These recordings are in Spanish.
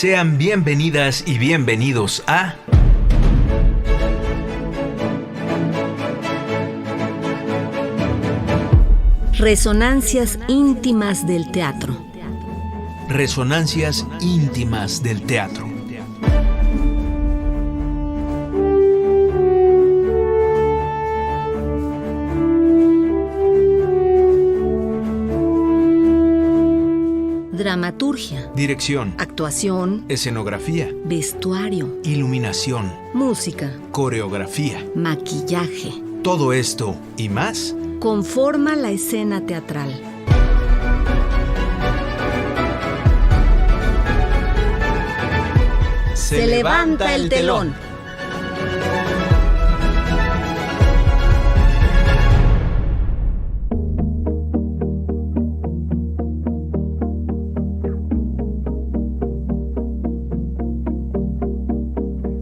Sean bienvenidas y bienvenidos a... Resonancias íntimas del teatro. Resonancias íntimas del teatro. Dramaturgia, Dirección, actuación, escenografía, vestuario, iluminación, música, coreografía. maquillaje, Todo esto y más conforma la escena teatral. Se levanta el telón.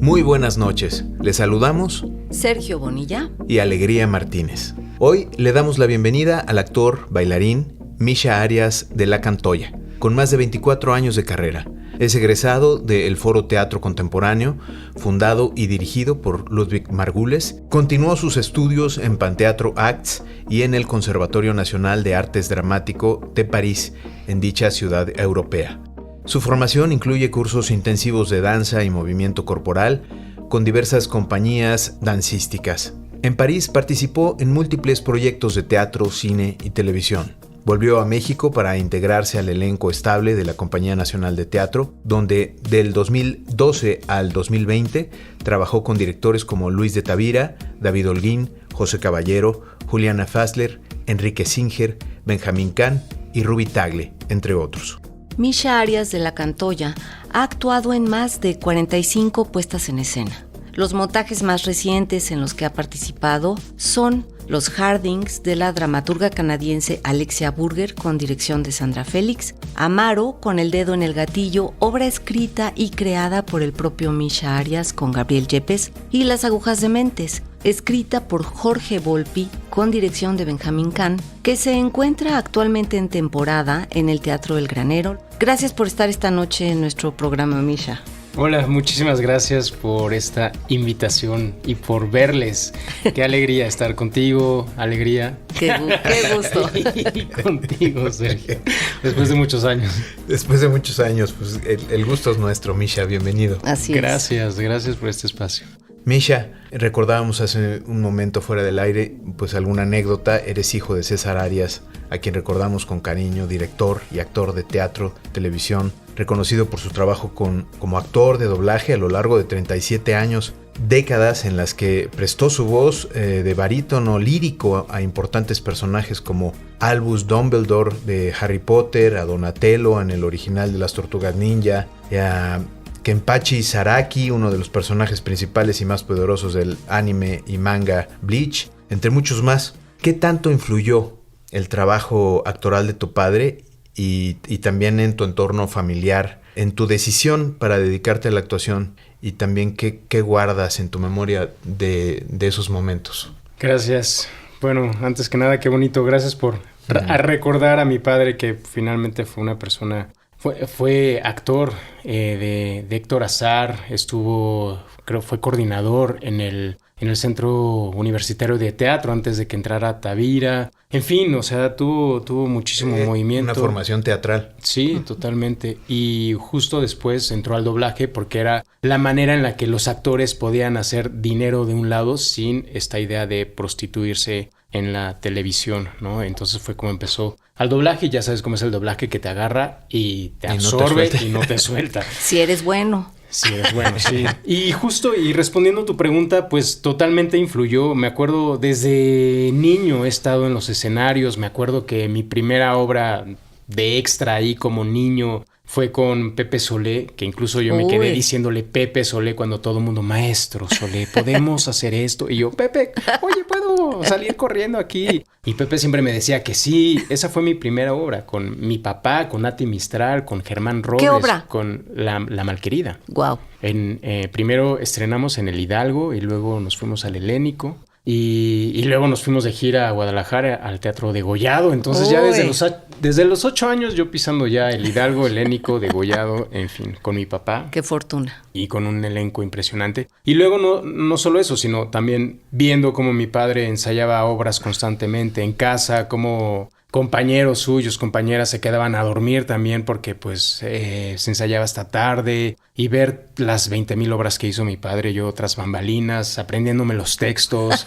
Muy buenas noches. Les saludamos Sergio Bonilla y Alegría Martínez. Hoy le damos la bienvenida al actor, bailarín Misha Arias de La Cantoya, con más de 24 años de carrera. Es egresado del Foro Teatro Contemporáneo, fundado y dirigido por Ludwig Margules. Continuó sus estudios en Panteatro Acts y en el Conservatorio Nacional de Artes Dramático de París, en dicha ciudad europea. Su formación incluye cursos intensivos de danza y movimiento corporal con diversas compañías dancísticas. En París participó en múltiples proyectos de teatro, cine y televisión. Volvió a México para integrarse al elenco estable de la Compañía Nacional de Teatro, donde del 2012 al 2020 trabajó con directores como Luis de Tavira, David Holguín, José Caballero, Juliana Fassler, Enrique Singer, Benjamín Kahn y Ruby Tagle, entre otros. Misha Arias de La Cantoya ha actuado en más de 45 puestas en escena. Los montajes más recientes en los que ha participado son Los Hardings de la dramaturga canadiense Alexia Burger con dirección de Sandra Félix, Amaro con El dedo en el gatillo, obra escrita y creada por el propio Misha Arias con Gabriel Yepes, y Las agujas de mentes, escrita por Jorge Volpi con dirección de Benjamín Kahn, que se encuentra actualmente en temporada en el Teatro El Granero. Gracias por estar esta noche en nuestro programa, Misha. Hola, muchísimas gracias por esta invitación y por verles. Qué alegría estar contigo, Alegría. Qué gusto. Y contigo, Sergio. Después de muchos años. Después de muchos años, pues el gusto es nuestro, Misha, bienvenido. Así es. Gracias por este espacio. Misha, recordábamos hace un momento fuera del aire, pues alguna anécdota. Eres hijo de César Arias, a quien recordamos con cariño, director y actor de teatro, televisión, reconocido por su trabajo como actor de doblaje a lo largo de 37 años, décadas en las que prestó su voz de barítono lírico a importantes personajes como Albus Dumbledore de Harry Potter, a Donatello en el original de Las Tortugas Ninja, y a Kenpachi Saraki, uno de los personajes principales y más poderosos del anime y manga Bleach, entre muchos más. ¿Qué tanto influyó el trabajo actoral de tu padre y también en tu entorno familiar, en tu decisión para dedicarte a la actuación, y también qué guardas en tu memoria de esos momentos? Gracias. Bueno, antes que nada, qué bonito. Gracias por recordar a mi padre, que finalmente fue una persona... Fue actor de Héctor Azar, fue coordinador en el Centro Universitario de Teatro antes de que entrara Tavira. En fin, o sea, tuvo muchísimo movimiento. Una formación teatral. Sí, totalmente. Y justo después entró al doblaje porque era la manera en la que los actores podían hacer dinero de un lado sin esta idea de prostituirse en la televisión, ¿no? Entonces fue como empezó al doblaje. Ya sabes cómo es el doblaje, que te agarra y te absorbe y no te suelta. Si eres bueno. Sí, es bueno, sí. Y justo, y respondiendo a tu pregunta, pues totalmente influyó. Me acuerdo desde niño he estado en los escenarios. Me acuerdo que mi primera obra de extra ahí como niño fue con Pepe Solé, que incluso yo me quedé diciéndole Pepe Solé cuando todo el mundo, maestro Solé, ¿podemos hacer esto? Y yo, Pepe, oye, ¿puedo salir corriendo aquí? Y Pepe siempre me decía que sí. Esa fue mi primera obra, con mi papá, con Nati Mistral, con Germán Robles. ¿Qué obra? Con La Malquerida. Guau. Primero estrenamos en el Hidalgo y luego nos fuimos al Helénico. Y luego nos fuimos de gira a Guadalajara al Teatro Degollado. Entonces Uy. ya desde los 8 años yo pisando ya el Hidalgo Helénico, Degollado, en fin, con mi papá. Qué fortuna. Y con un elenco impresionante. Y luego no solo eso, sino también viendo cómo mi padre ensayaba obras constantemente en casa, cómo compañeros suyos, compañeras se quedaban a dormir también porque pues se ensayaba hasta tarde, y ver las 20,000 obras que hizo mi padre, yo tras bambalinas, aprendiéndome los textos,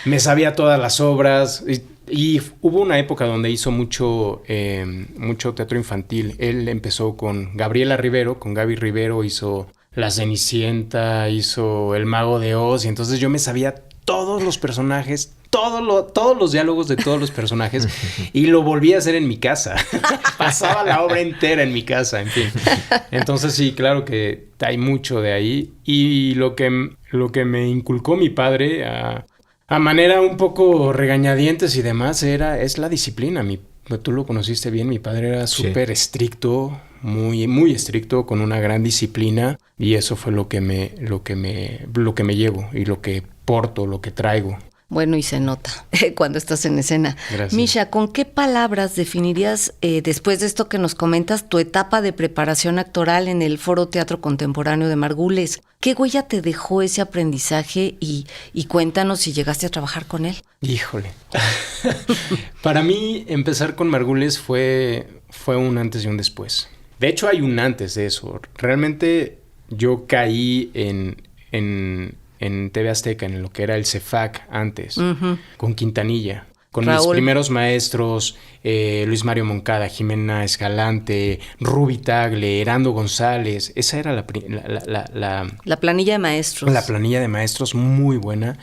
me sabía todas las obras. Y hubo una época donde hizo mucho teatro infantil. Él empezó con Gabriela Rivero, con Gaby Rivero, hizo La Cenicienta, hizo El Mago de Oz, y entonces yo me sabía todos los personajes, todos los diálogos de todos los personajes, y lo volví a hacer en mi casa. Pasaba la obra entera en mi casa, en fin. Entonces sí, claro que hay mucho de ahí. Y lo que me inculcó mi padre a manera un poco regañadientes y demás es la disciplina. Tú lo conociste bien, mi padre era súper estricto, muy, muy estricto, con una gran disciplina, y eso fue lo que me llevo y lo que porto, lo que traigo. Bueno, y se nota cuando estás en escena. Gracias. Misha, ¿con qué palabras definirías, después de esto que nos comentas, tu etapa de preparación actoral en el Foro Teatro Contemporáneo de Margules? ¿Qué huella te dejó ese aprendizaje? Y cuéntanos si llegaste a trabajar con él. Híjole. Para mí, empezar con Margules fue un antes y un después. De hecho, hay un antes de eso. Realmente yo caí en TV Azteca, en lo que era el CEFAC antes, con Quintanilla, con Raúl. mis primeros maestros, Luis Mario Moncada, Jimena Escalante, Ruby Tagle, Herando González. Esa era la planilla de maestros. La planilla de maestros, muy buena.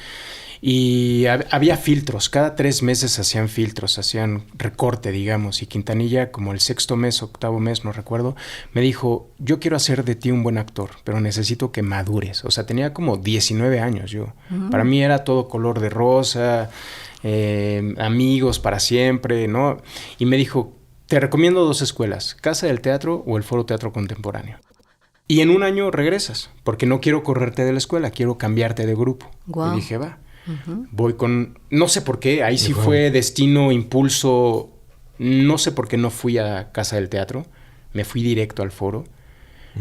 Y había filtros, cada 3 meses hacían filtros, hacían recorte, digamos, y Quintanilla, como el 6º mes, 8º mes, no recuerdo, me dijo, yo quiero hacer de ti un buen actor, pero necesito que madures. O sea, tenía como 19 años yo. Para mí era todo color de rosa, amigos para siempre, ¿no? Y me dijo, te recomiendo 2 escuelas, Casa del Teatro o el Foro Teatro Contemporáneo. Y en un año regresas, porque no quiero correrte de la escuela, quiero cambiarte de grupo. Guau. Y dije, va. Voy con... No sé por qué, ahí sí fue destino, impulso. No sé por qué no fui a Casa del Teatro. Me fui directo al foro.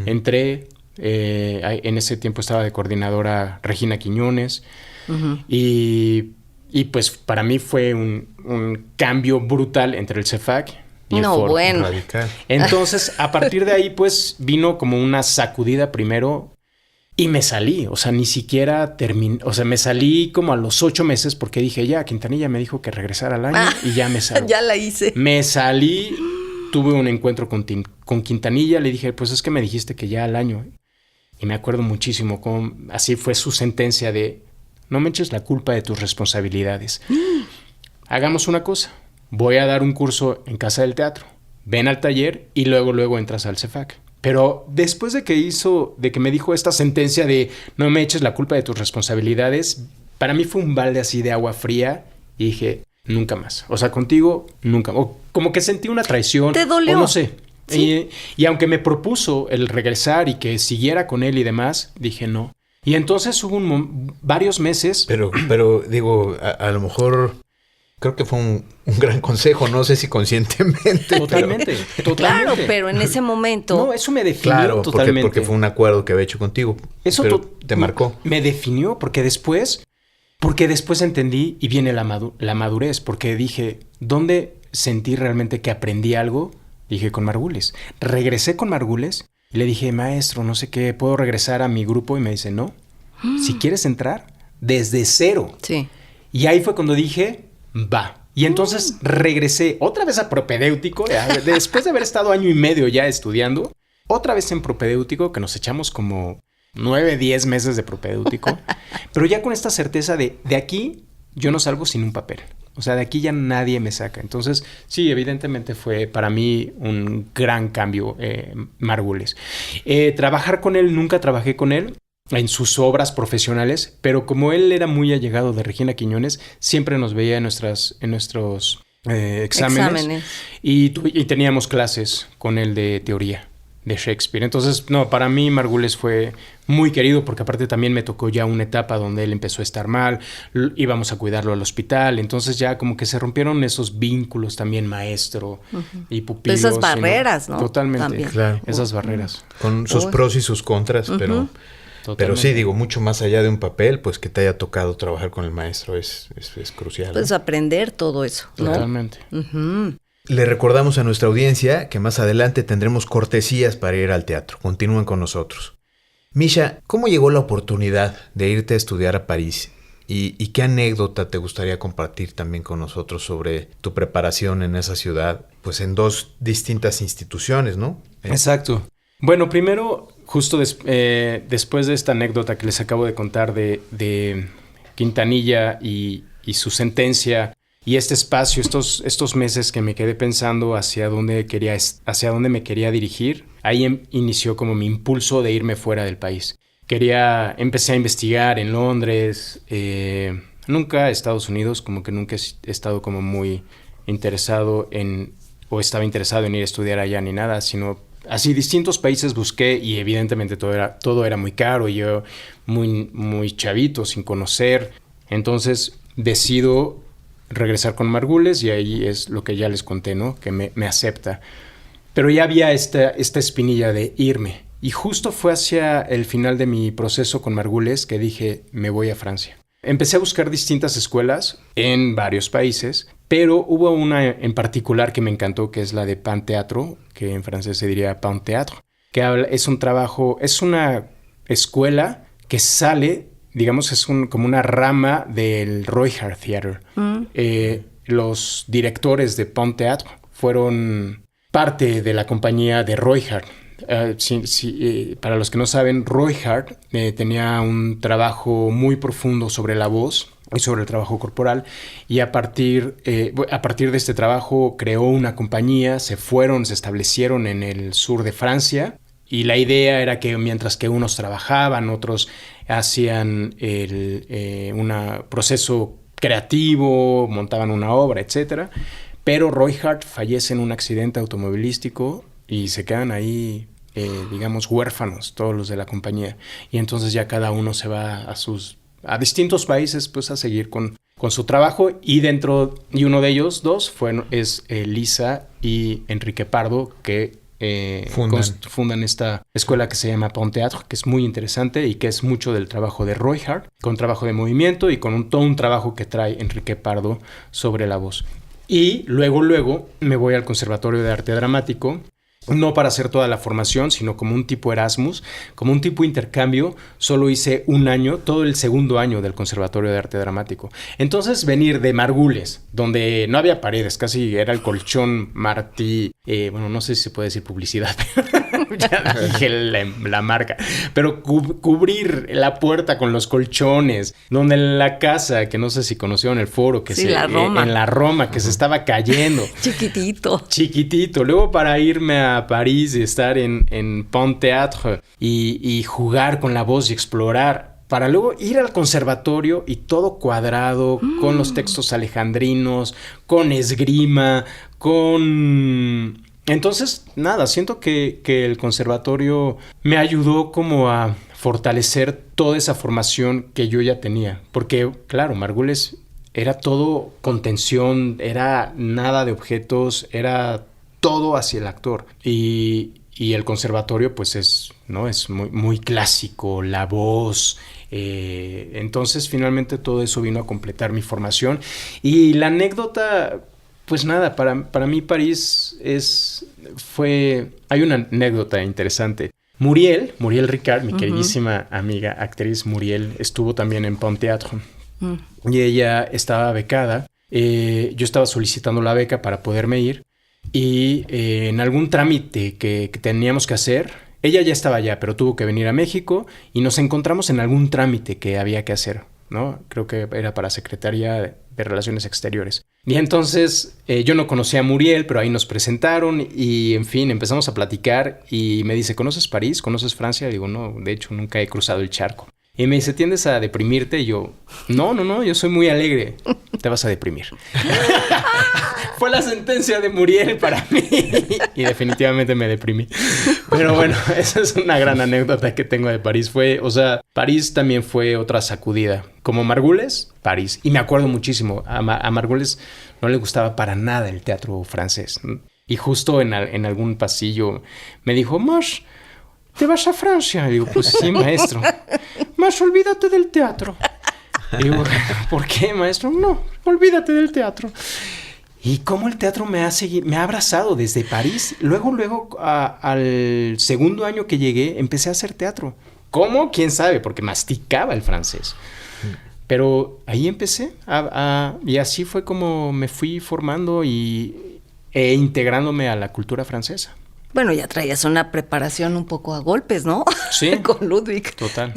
Entré, en ese tiempo estaba de coordinadora Regina Quiñones. Y pues para mí fue un cambio brutal entre el CEFAC y el foro. Bueno. Radical. Entonces, a partir de ahí, pues, vino como una sacudida primero. Y me salí, o sea, ni siquiera terminé, o sea, me salí como a los 8 meses porque dije, ya, Quintanilla me dijo que regresara al año y ya me salí. Ya la hice. Me salí, tuve un encuentro con Quintanilla, le dije, pues es que me dijiste que ya al año. Y me acuerdo muchísimo cómo así fue su sentencia de, no me eches la culpa de tus responsabilidades. Hagamos una cosa, voy a dar un curso en Casa del Teatro, ven al taller y luego entras al CEFAC. Pero después de que me dijo esta sentencia de no me eches la culpa de tus responsabilidades, para mí fue un balde así de agua fría y dije, nunca más. O sea, contigo, nunca. O como que sentí una traición. ¿Te dolió? O no sé. Sí. Y aunque me propuso el regresar y que siguiera con él y demás, dije no. Y entonces hubo varios meses. Pero digo, a lo mejor... Creo que fue un gran consejo, no sé si conscientemente. Totalmente. Claro, pero en ese momento... No, eso me definió Claro, totalmente. porque fue un acuerdo que había hecho contigo. Eso pero te marcó. Me definió porque después entendí y viene la madurez, porque dije, ¿dónde sentí realmente que aprendí algo? Dije, con Margules. Regresé con Margules y le dije, maestro, no sé qué, ¿puedo regresar a mi grupo? Y me dice, no. Si quieres entrar, desde cero. Sí. Y ahí fue cuando dije... Va. Y entonces regresé otra vez a propedéutico, después de haber estado 1 año y medio ya estudiando, otra vez en propedéutico, que nos echamos como 9, 10 meses de propedéutico, pero ya con esta certeza de aquí yo no salgo sin un papel. O sea, de aquí ya nadie me saca. Entonces, sí, evidentemente fue para mí un gran cambio, Margules. Trabajar con él, nunca trabajé con él en sus obras profesionales, pero como él era muy allegado de Regina Quiñones, siempre nos veía en nuestros exámenes. Y teníamos clases con él de teoría. Shakespeare. Entonces, no, para mí Margules fue muy querido porque aparte también me tocó ya una etapa donde él empezó a estar mal, íbamos a cuidarlo al hospital, entonces ya como que se rompieron esos vínculos también maestro y pupilo. Esas barreras, ¿no? Totalmente, También. Claro. esas barreras. Con sus pros y sus contras, pero sí, digo, mucho más allá de un papel, pues que te haya tocado trabajar con el maestro es crucial. Pues ¿no? aprender todo eso, ¿no? Totalmente. Le recordamos a nuestra audiencia que más adelante tendremos cortesías para ir al teatro. Continúen con nosotros. Misha, ¿cómo llegó la oportunidad de irte a estudiar a París? ¿Y qué anécdota te gustaría compartir también con nosotros sobre tu preparación en esa ciudad? Pues en 2 distintas instituciones, ¿no? Exacto. Bueno, primero, justo después de esta anécdota que les acabo de contar de Quintanilla y su sentencia y este espacio, estos meses que me quedé pensando hacia dónde me quería dirigir, ahí inició como mi impulso de irme fuera del país. Empecé a investigar en Londres, nunca Estados Unidos, como que nunca he estado como muy interesado o estaba interesado en ir a estudiar allá ni nada, sino así distintos países busqué y evidentemente todo era muy caro y yo muy, muy chavito, sin conocer. Entonces decido regresar con Margules y ahí es lo que ya les conté, ¿no? Que me acepta. Pero ya había esta espinilla de irme. Y justo fue hacia el final de mi proceso con Margules que dije, me voy a Francia. Empecé a buscar distintas escuelas en varios países, pero hubo una en particular que me encantó, que es la de Pan Teatro, que en francés se diría Pan Théâtre, que es una escuela que sale, digamos, como una rama del Royhart Theatre. Los directores de Pan Théâtre fueron parte de la compañía de Royhart. Para los que no saben, Royhart tenía un trabajo muy profundo sobre la voz y sobre el trabajo corporal, y a partir de este trabajo creó una compañía, se establecieron en el sur de Francia, y la idea era que mientras que unos trabajaban, otros hacían un proceso creativo, montaban una obra, etc. Pero Royhart fallece en un accidente automovilístico y se quedan ahí, digamos, huérfanos todos los de la compañía. Y entonces ya cada uno se va a distintos países, pues, a seguir con su trabajo. Y uno de ellos dos es Lisa y Enrique Pardo, que fundan esta escuela que se llama Pan Théâtre, que es muy interesante y que es mucho del trabajo de Royhart, con trabajo de movimiento y con todo un trabajo que trae Enrique Pardo sobre la voz. Y luego me voy al Conservatorio de Arte Dramático, no para hacer toda la formación, sino como un tipo Erasmus, como un tipo intercambio. Solo hice un año, todo el segundo año del Conservatorio de Arte Dramático. Entonces venir de Margules, donde no había paredes, casi era el colchón Martí, bueno, no sé si se puede decir publicidad, ya dije la marca, pero cubrir la puerta con los colchones, donde en la casa, que no sé si conocieron el foro, que sí, la Roma. En la Roma, que se estaba cayendo. Chiquitito. Luego para irme a París y estar en Pan Théâtre y jugar con la voz y explorar, para luego ir al conservatorio y todo cuadrado, con los textos alejandrinos, con esgrima, Entonces, nada, siento que el conservatorio me ayudó como a fortalecer toda esa formación que yo ya tenía. Porque, claro, Margules era todo contención, era nada de objetos, era todo hacia el actor. Y el conservatorio, pues, es muy, muy clásico, la voz. Entonces, finalmente, todo eso vino a completar mi formación. Y la anécdota, pues nada, para mí París hay una anécdota interesante. Muriel Ricard, mi queridísima amiga actriz Muriel, estuvo también en Pan Théâtre. Y ella estaba becada. Yo estaba solicitando la beca para poderme ir. Y en algún trámite que teníamos que hacer, ella ya estaba allá, pero tuvo que venir a México y nos encontramos en algún trámite que había que hacer, ¿no? Creo que era para Secretaría de Relaciones Exteriores. Y entonces yo no conocía a Muriel, pero ahí nos presentaron y, en fin, empezamos a platicar y me dice, ¿conoces París? ¿Conoces Francia? Y digo, no, de hecho nunca he cruzado el charco. Y me dice, ¿tiendes a deprimirte? Y yo, no, yo soy muy alegre. Te vas a deprimir. Fue la sentencia de Muriel para mí. Y definitivamente me deprimí. Pero bueno, esa es una gran anécdota que tengo de París. París también fue otra sacudida. Como Margules, París. Y me acuerdo muchísimo. A Margules no le gustaba para nada el teatro francés. Y justo en algún pasillo me dijo, Mosh, ¿te vas a Francia? Y digo, pues sí, maestro. Mosh, olvídate del teatro. Y digo, ¿por qué, maestro? No, olvídate del teatro. Y cómo el teatro me ha abrazado desde París. Luego, al segundo año que llegué, empecé a hacer teatro. ¿Cómo? ¿Quién sabe? Porque masticaba el francés. Pero ahí empecé y así fue como me fui formando e integrándome a la cultura francesa. Bueno, ya traías una preparación un poco a golpes, ¿no? Sí. Con Ludwig. Total.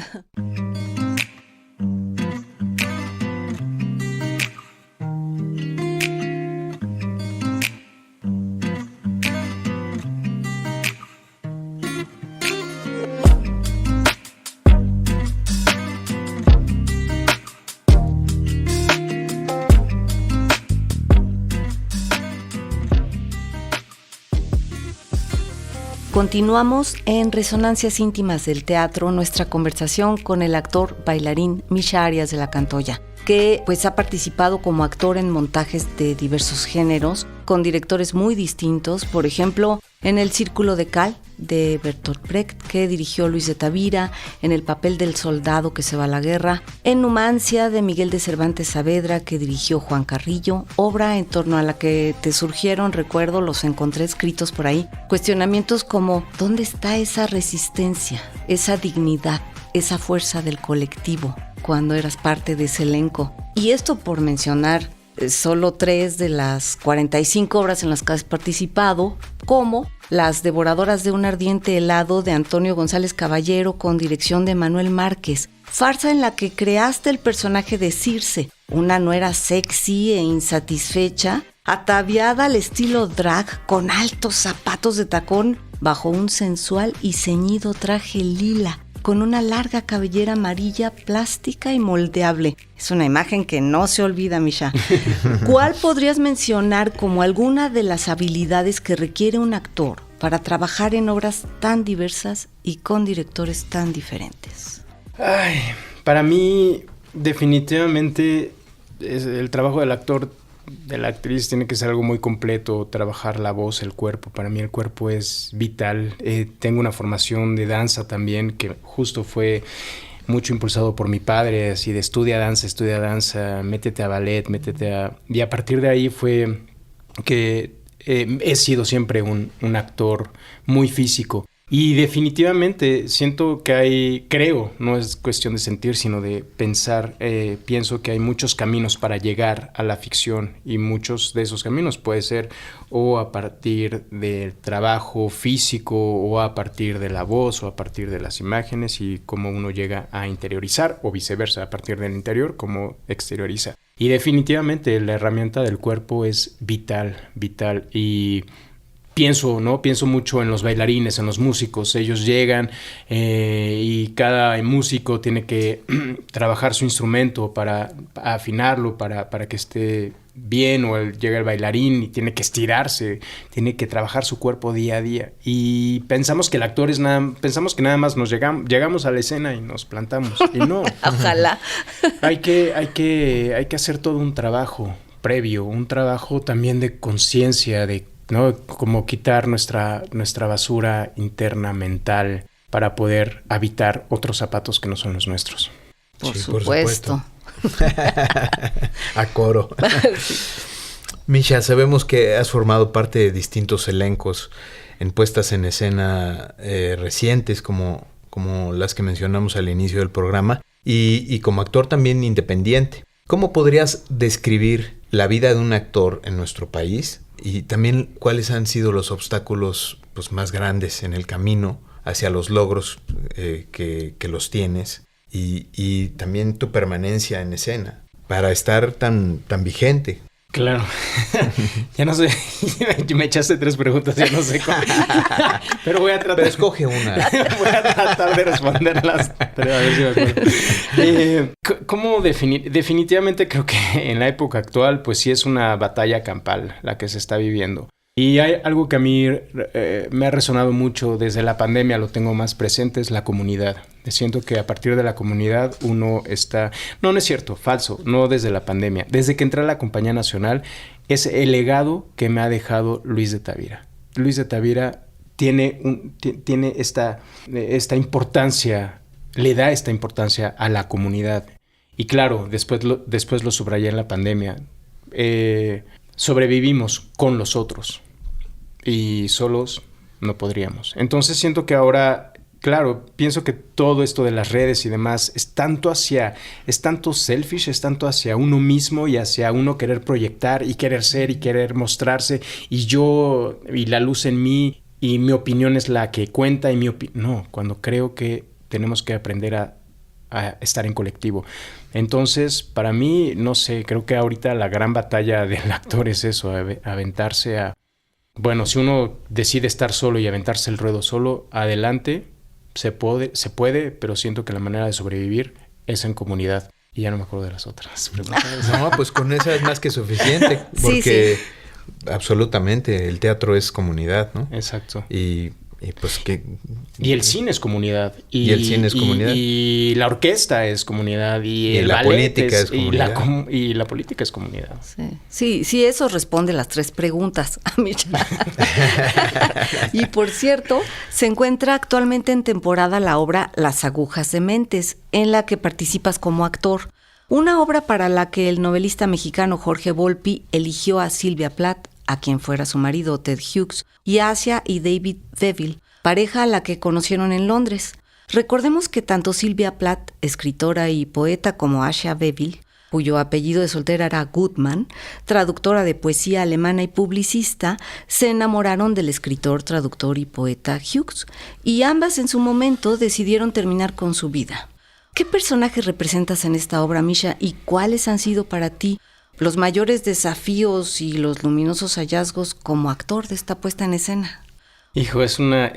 Continuamos en Resonancias Íntimas del Teatro, nuestra conversación con el actor bailarín Misha Arias de la Cantoya, que pues ha participado como actor en montajes de diversos géneros, con directores muy distintos, por ejemplo, en El Círculo de Cal, de Bertolt Brecht, que dirigió Luis de Tavira, en El papel del soldado que se va a la guerra, en Numancia, de Miguel de Cervantes Saavedra, que dirigió Juan Carrillo, obra en torno a la que te surgieron, recuerdo, los encontré escritos por ahí, cuestionamientos como ¿dónde está esa resistencia, esa dignidad, esa fuerza del colectivo cuando eras parte de ese elenco? Y esto por mencionar solo 3 de las 45 obras en las que has participado, como Las devoradoras de un ardiente helado, de Antonio González Caballero, con dirección de Manuel Márquez, farsa en la que creaste el personaje de Circe, una nuera sexy e insatisfecha, ataviada al estilo drag, con altos zapatos de tacón, bajo un sensual y ceñido traje lila, con una larga cabellera amarilla, plástica y moldeable. Es una imagen que no se olvida, Misha. ¿Cuál podrías mencionar como alguna de las habilidades que requiere un actor para trabajar en obras tan diversas y con directores tan diferentes? Ay, para mí, definitivamente, el trabajo del actor, de la actriz, tiene que ser algo muy completo, trabajar la voz, el cuerpo. Para mí el cuerpo es vital. Tengo una formación de danza también, que justo fue mucho impulsado por mi padre, así de estudia danza, métete a ballet, Y a partir de ahí fue que he sido siempre un actor muy físico. Y definitivamente siento que creo, no es cuestión de sentir, sino de pensar, pienso que hay muchos caminos para llegar a la ficción, y muchos de esos caminos puede ser o a partir del trabajo físico, o a partir de la voz, o a partir de las imágenes, y cómo uno llega a interiorizar, o viceversa, a partir del interior, cómo exterioriza. Y definitivamente la herramienta del cuerpo es vital, y pienso mucho en los bailarines, en los músicos. Ellos llegan y cada músico tiene que trabajar su instrumento para afinarlo, para que esté bien, o llega el bailarín y tiene que estirarse, tiene que trabajar su cuerpo día a día. Y pensamos que el actor pensamos que nada más llegamos a la escena y nos plantamos. Y no. Ojalá. Hay que hacer todo un trabajo previo, un trabajo también de conciencia, ¿no? Como quitar nuestra basura interna mental para poder habitar otros zapatos que no son los nuestros. Por supuesto. A coro. Misha, sabemos que has formado parte de distintos elencos en puestas en escena recientes, como las que mencionamos al inicio del programa, y como actor también independiente. ¿Cómo podrías describir la vida de un actor en nuestro país? Y también, ¿cuáles han sido los obstáculos más grandes en el camino hacia los logros que los tienes? Y también tu permanencia en escena para estar tan vigente. Claro. Ya no sé. Me echaste 3 preguntas, ya no sé cómo. Pero voy a tratar. Pero escoge una. Voy a tratar de responderlas. Pero a ver si me acuerdo. ¿Cómo definir? Definitivamente creo que en la época actual, pues sí es una batalla campal la que se está viviendo. Y hay algo que a mí me ha resonado mucho desde la pandemia, lo tengo más presente, es la comunidad. Siento que a partir de la comunidad uno está... No, no es cierto, falso, no desde la pandemia. Desde que entré a la Compañía Nacional es el legado que me ha dejado Luis de Tavira. Luis de Tavira tiene esta importancia, le da esta importancia a la comunidad. Y claro, después lo subrayé en la pandemia. Sobrevivimos con los otros. Y solos no podríamos. Entonces siento que ahora, claro, pienso que todo esto de las redes y demás es tanto selfish, es tanto hacia uno mismo y hacia uno querer proyectar y querer ser y querer mostrarse y la luz en mí y mi opinión es la que cuenta y no, cuando creo que tenemos que aprender a estar en colectivo. Entonces, para mí, no sé, creo que ahorita la gran batalla del actor es eso, aventarse a... Bueno, si uno decide estar solo y aventarse el ruedo solo, adelante, se puede, pero siento que la manera de sobrevivir es en comunidad. Y ya no me acuerdo de las otras preguntas. No, pues con esa es más que suficiente. Porque absolutamente el teatro es comunidad, ¿no? Exacto. Y pues que... Y el cine es comunidad. Y el cine es comunidad. Y la orquesta es comunidad. Y el la ballet política es comunidad. Y la política es comunidad. Sí, eso responde las 3 preguntas. Y por cierto, se encuentra actualmente en temporada la obra Las agujas de Mentes, en la que participas como actor. Una obra para la que el novelista mexicano Jorge Volpi eligió a Sylvia Plath, a quien fuera su marido Ted Hughes, y Asia y David Deville, pareja a la que conocieron en Londres. Recordemos que tanto Sylvia Plath, escritora y poeta, como Asia Deville, cuyo apellido de soltera era Goodman, traductora de poesía alemana y publicista, se enamoraron del escritor, traductor y poeta Hughes, y ambas en su momento decidieron terminar con su vida. ¿Qué personaje representas en esta obra, Misha, y cuáles han sido para ti los mayores desafíos y los luminosos hallazgos como actor de esta puesta en escena? Hijo, es una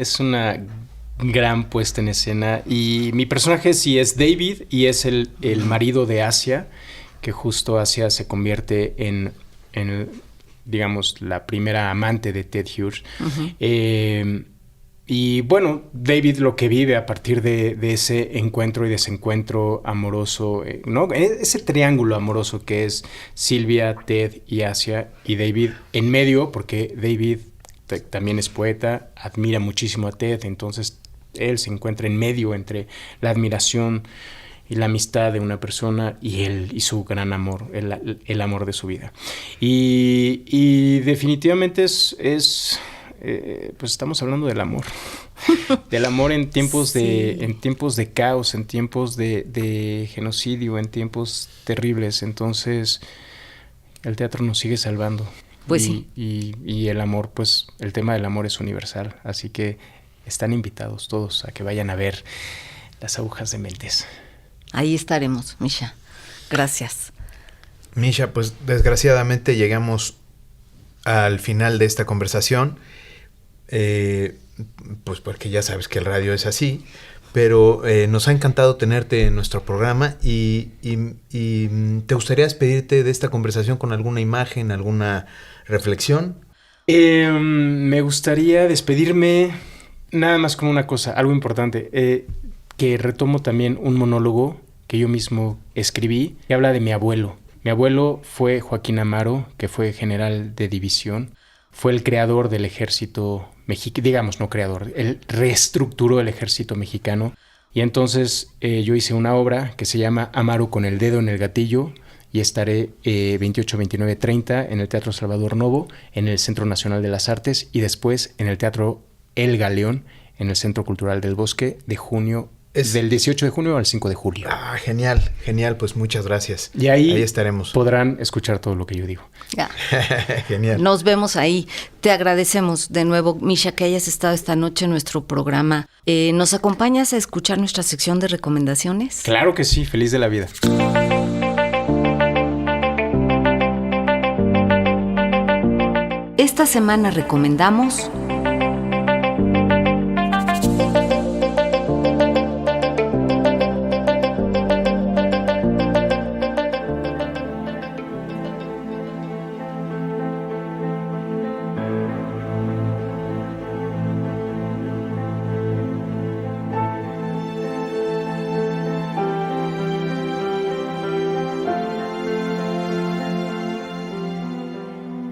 gran puesta en escena. Y mi personaje sí es David y es el marido de Asia, que justo Asia se convierte en digamos, la primera amante de Ted Hughes. Uh-huh. Y bueno, David lo que vive a partir de ese encuentro y desencuentro amoroso, ¿no? Ese triángulo amoroso que es Sylvia, Ted y Asia, y David en medio, porque David también es poeta, admira muchísimo a Ted, entonces él se encuentra en medio entre la admiración y la amistad de una persona y él y su gran amor, el amor de su vida. Y definitivamente pues estamos hablando del amor. Del amor en tiempos de caos, en tiempos de genocidio, en tiempos terribles. Entonces, el teatro nos sigue salvando. Pues y el amor, pues, el tema del amor es universal. Así que están invitados todos a que vayan a ver Las agujas de Mentes. Ahí estaremos, Misha. Gracias. Misha, pues desgraciadamente llegamos al final de esta conversación. Pues porque ya sabes que el radio es así, pero nos ha encantado tenerte en nuestro programa y ¿te gustaría despedirte de esta conversación con alguna imagen, alguna reflexión? Me gustaría despedirme nada más con una cosa, algo importante, que retomo también un monólogo que yo mismo escribí, que habla de mi abuelo. Mi abuelo fue Joaquín Amaro, que fue general de división. Fue el creador del ejército mexicano, digamos, no creador, él reestructuró el ejército mexicano. Y entonces yo hice una obra que se llama Amaro con el dedo en el gatillo y estaré 28, 29, 30 en el Teatro Salvador Novo, en el Centro Nacional de las Artes y después en el Teatro El Galeón, en el Centro Cultural del Bosque, de junio, del 18 de junio al 5 de julio. Ah, genial, pues muchas gracias. Y ahí estaremos. Podrán escuchar todo lo que yo digo. Ya. Genial. Nos vemos ahí. Te agradecemos de nuevo, Misha, que hayas estado esta noche en nuestro programa. ¿Nos acompañas a escuchar nuestra sección de recomendaciones? Claro que sí, feliz de la vida. Esta semana recomendamos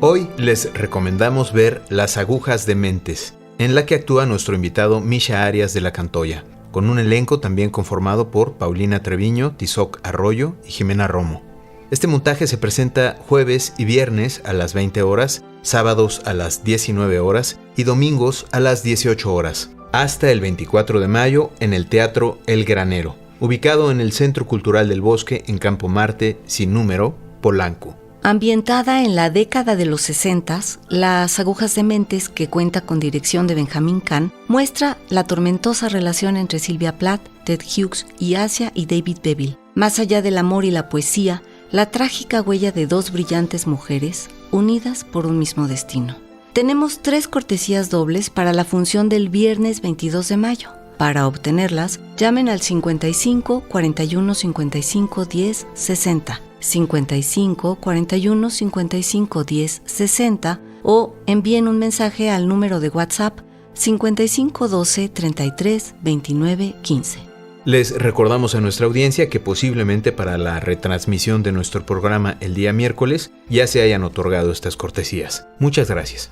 Hoy les recomendamos ver Las agujas dementes, en la que actúa nuestro invitado Misha Arias de La Cantoya, con un elenco también conformado por Paulina Treviño, Tizoc Arroyo y Jimena Romo. Este montaje se presenta jueves y viernes a las 20 horas, sábados a las 19 horas y domingos a las 18 horas, hasta el 24 de mayo en el Teatro El Granero, ubicado en el Centro Cultural del Bosque en Campo Marte, sin número, Polanco. Ambientada en la década de los 60, Las agujas dementes, que cuenta con dirección de Benjamin Kahn, muestra la tormentosa relación entre Sylvia Plath, Ted Hughes y Asia y David Beville. Más allá del amor y la poesía, la trágica huella de dos brillantes mujeres unidas por un mismo destino. Tenemos 3 cortesías dobles para la función del viernes 22 de mayo. Para obtenerlas, llamen al 55 41 55 10 60, 55 41 55 10 60 o envíen un mensaje al número de WhatsApp 55 12 33 29 15. Les recordamos a nuestra audiencia que posiblemente para la retransmisión de nuestro programa el día miércoles ya se hayan otorgado estas cortesías. Muchas gracias.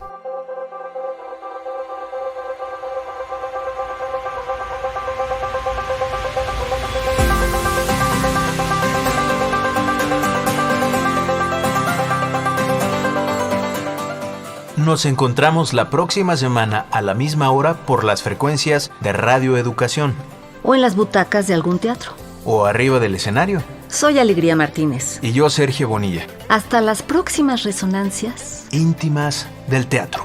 Nos encontramos la próxima semana a la misma hora por las frecuencias de Radio Educación. O en las butacas de algún teatro. O arriba del escenario. Soy Alegría Martínez. Y yo, Sergio Bonilla. Hasta las próximas resonancias íntimas del teatro.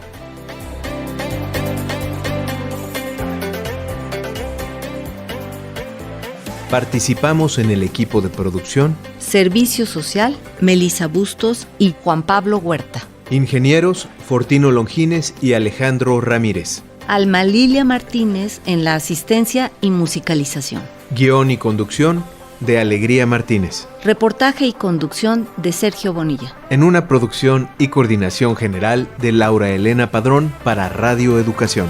Participamos en el equipo de producción Servicio Social, Melissa Bustos y Juan Pablo Huerta. Ingenieros, Fortino Longines y Alejandro Ramírez. Alma Lilia Martínez en la asistencia y musicalización. Guión y conducción de Alegría Martínez. Reportaje y conducción de Sergio Bonilla. En una producción y coordinación general de Laura Elena Padrón para Radio Educación.